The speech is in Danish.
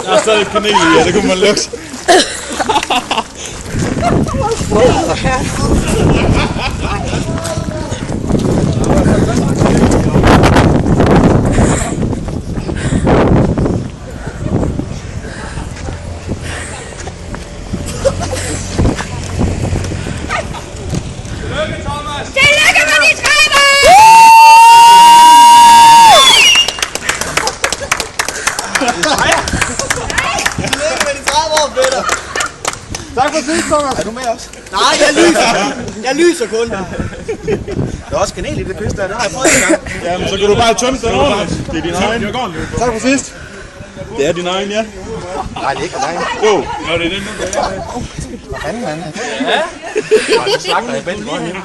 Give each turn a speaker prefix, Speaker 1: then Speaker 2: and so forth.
Speaker 1: Der er stadig kanel i, ja, det kunne man lugte.
Speaker 2: Tak for sidst, Thomas.
Speaker 3: Er du med også? Nej, jeg lyser kun. Der er også kanel i det pis der, det har jeg prøvet en gang.
Speaker 1: Jamen, så kan du bare tømme den over. Det er din egen.
Speaker 2: Tak for sidst.
Speaker 1: Det er din egen, ja.
Speaker 3: Nej, det er ikke dig.
Speaker 1: Jo, nå, det er den.
Speaker 3: Hvad fanden, mand?
Speaker 1: Ja.
Speaker 3: Det slagter jeg bedst godt hjemme.